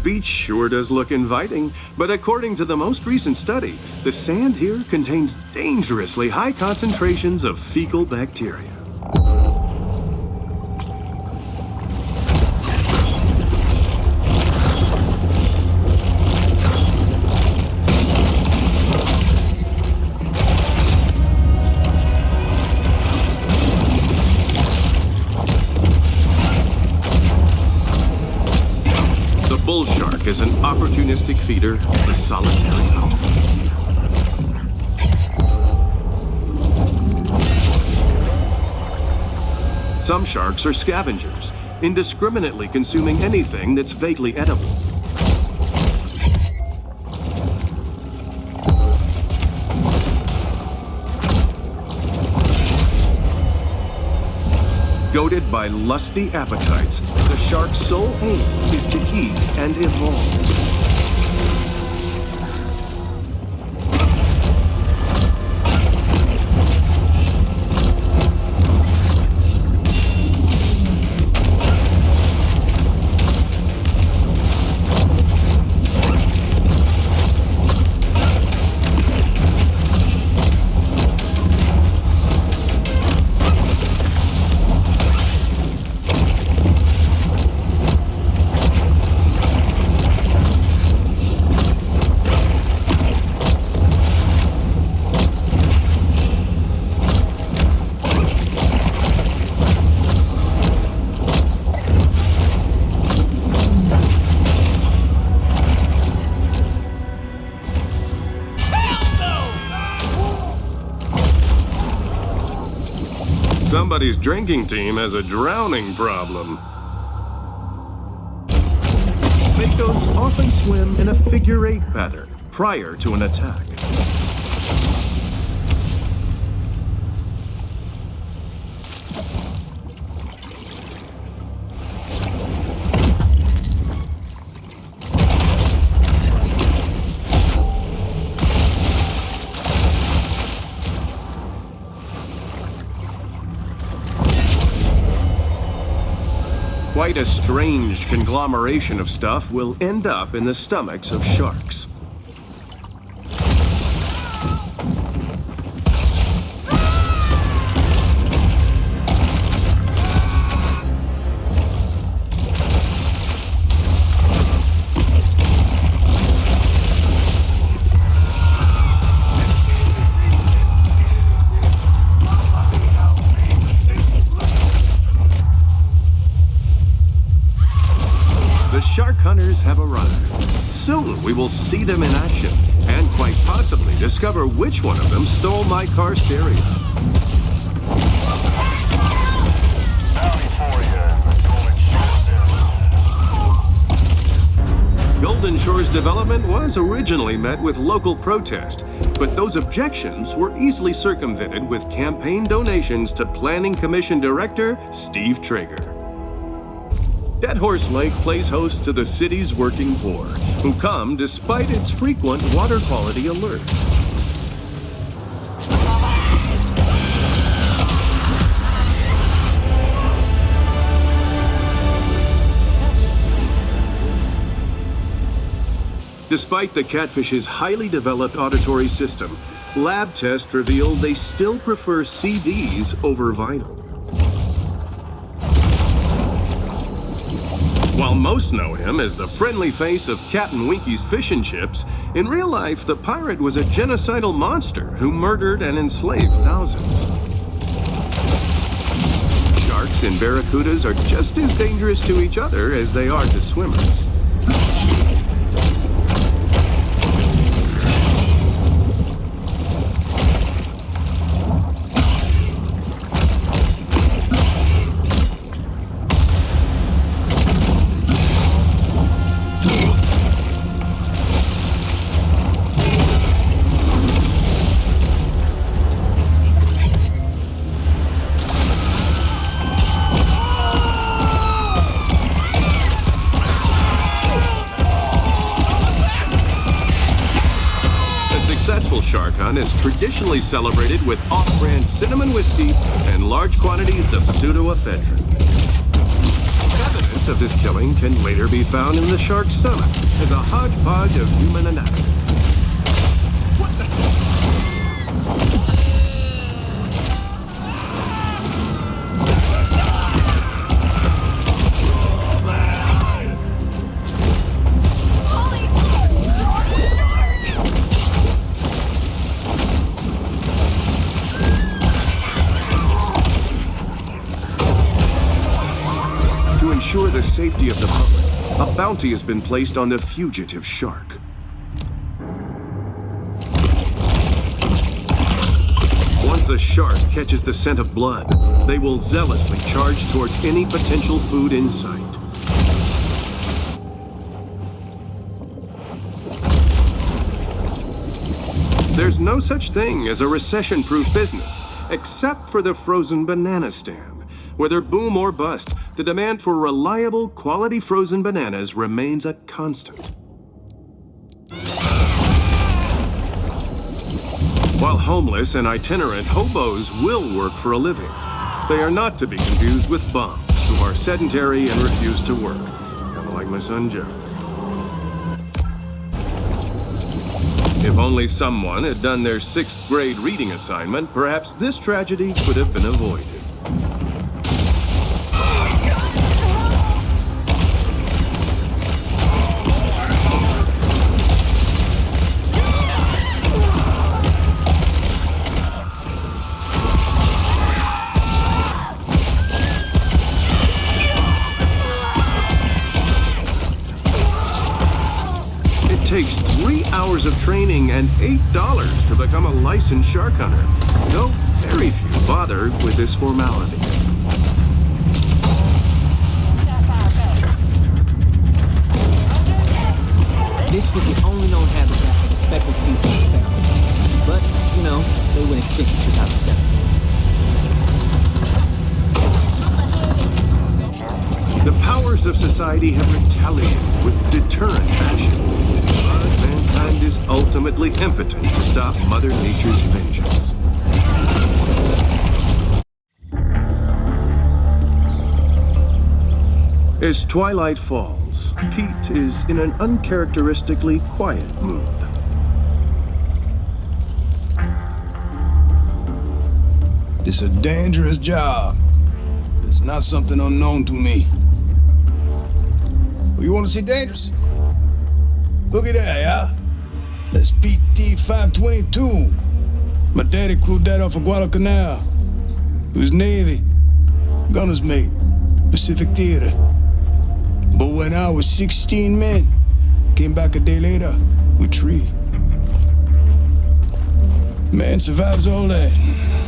beach sure does look inviting, but according to the most recent study, the sand here contains dangerously high concentrations of fecal bacteria. Bull shark is an opportunistic feeder of the solitary owl. Some sharks are scavengers, indiscriminately consuming anything that's vaguely edible. Goaded by lusty appetites, the shark's sole aim is to eat and evolve. Somebody's drinking team has a drowning problem. Makos often swim in a figure-8 pattern prior to an attack. Quite a strange conglomeration of stuff will end up in the stomachs of sharks. Shark hunters have arrived. Soon we will see them in action, and quite possibly discover which one of them stole my car stereo. Golden Shore's development was originally met with local protest, but those objections were easily circumvented with campaign donations to Planning Commission Director Steve Traeger. Dead Horse Lake plays host to the city's working poor, who come despite its frequent water quality alerts. Despite the catfish's highly developed auditory system, lab tests revealed they still prefer CDs over vinyl. While most know him as the friendly face of Captain Winky's Fish and Chips, in real life, the pirate was a genocidal monster who murdered and enslaved thousands. Sharks and barracudas are just as dangerous to each other as they are to swimmers. Shark hunt is traditionally celebrated with off-brand cinnamon whiskey and large quantities of pseudoephedrine. Evidence evidence of this killing can later be found in the shark's stomach as a hodgepodge of human anatomy. What the? To ensure the safety of the public, a bounty has been placed on the fugitive shark. Once a shark catches the scent of blood, they will zealously charge towards any potential food in sight. There's no such thing as a recession-proof business, except for the frozen banana stand. Whether boom or bust, the demand for reliable, quality frozen bananas remains a constant. While homeless and itinerant hobos will work for a living, they are not to be confused with bums who are sedentary and refuse to work. Kind of like my son Jeff. If only someone had done their 6th grade reading assignment, perhaps this tragedy could have been avoided. It takes 3 hours of training and $8 to become a licensed shark hunter, though very few bother with this formality. This was the only known habitat for the speckled sea snake sparrow. But, you know, they went extinct in 2007. The powers of society have retaliated with deterrent action, but mankind is ultimately impotent to stop Mother Nature's vengeance. As twilight falls, Pete is in an uncharacteristically quiet mood. It's a dangerous job. It's not something unknown to me. You want to see dangerous? Look at that, yeah? That's PT 522. My daddy crewed that off of Guadalcanal. It was Navy. Gunner's mate. Pacific Theater. But when I was 16 men, came back a day later with 3. Man survives all that.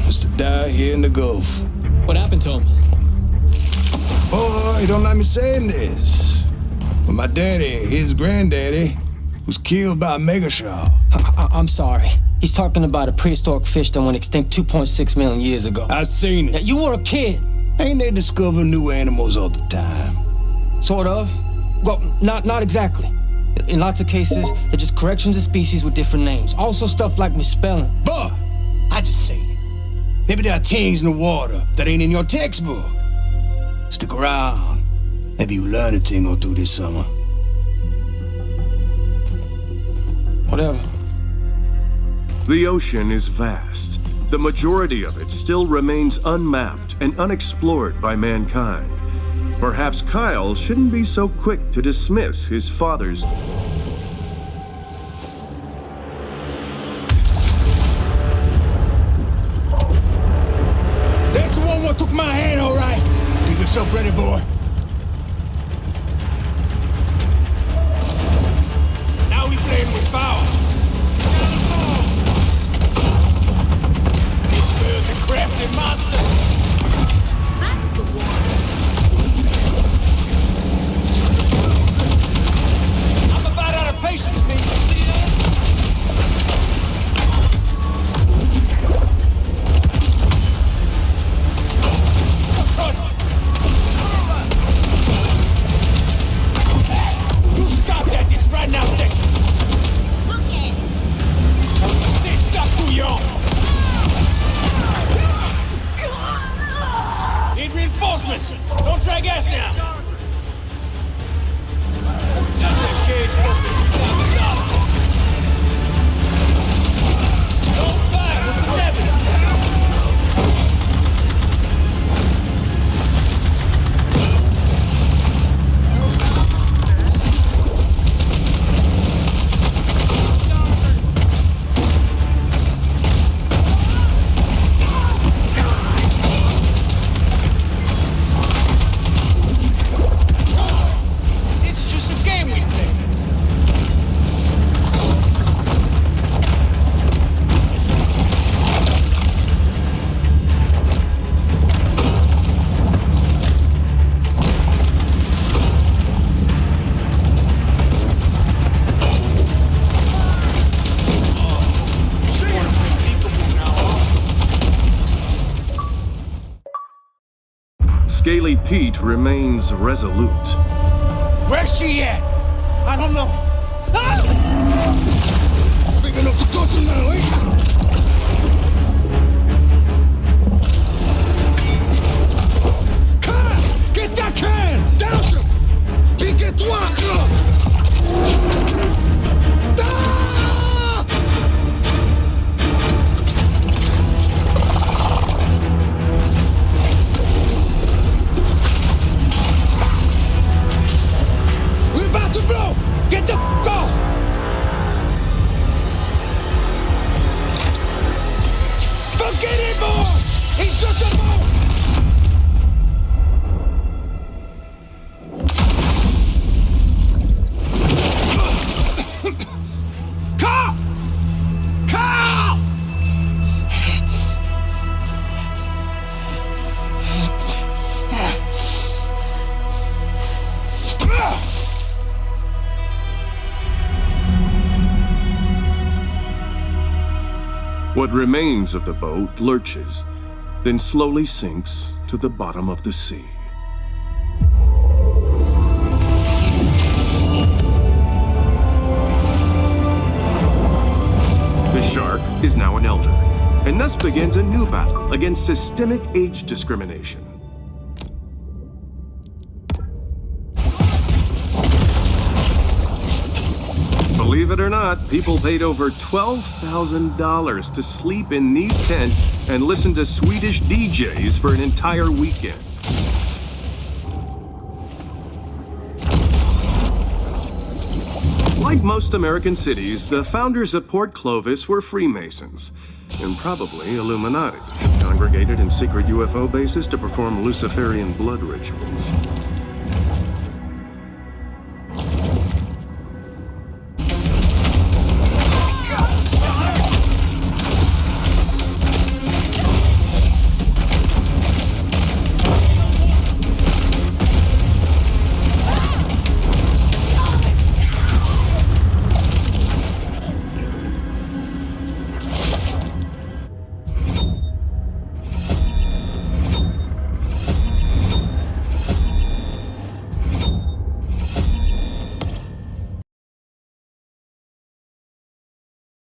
Just to die here in the Gulf. What happened to him? Boy, you don't like me saying this. But my daddy, his granddaddy, was killed by a mega shark. I'm sorry. He's talking about a prehistoric fish that went extinct 2.6 million years ago. I seen it. Yeah, you were a kid. Ain't they discover new animals all the time? Sort of. Well, not exactly. In lots of cases, they're just corrections of species with different names. Also stuff like misspelling. But I just say it. Maybe there are things in the water that ain't in your textbook. Stick around. Maybe you learn a thing or two this summer. Whatever. The ocean is vast. The majority of it still remains unmapped and unexplored by mankind. Perhaps Kyle shouldn't be so quick to dismiss his father's... That's the one what took my hand, all right. Get yourself ready, boy. Now we playing with power. This girl's a crafty monster. That's the one. I'm about out of patience, Pete. Pete remains resolute. Where's she at? I don't know. Big enough to toss him now, ain't you? Can! Get that can! Douse him! Pique-toi! Ah! We're about to blow! Get the f*** off! Forget it, boss! He's just a boat! Carl! Carl! What remains of the boat lurches, then slowly sinks to the bottom of the sea. The shark is now an elder, and thus begins a new battle against systemic age discrimination. Believe it or not, people paid over $12,000 to sleep in these tents and listen to Swedish DJs for an entire weekend. Like most American cities, the founders of Port Clovis were Freemasons, and probably Illuminati, congregated in secret UFO bases to perform Luciferian blood rituals.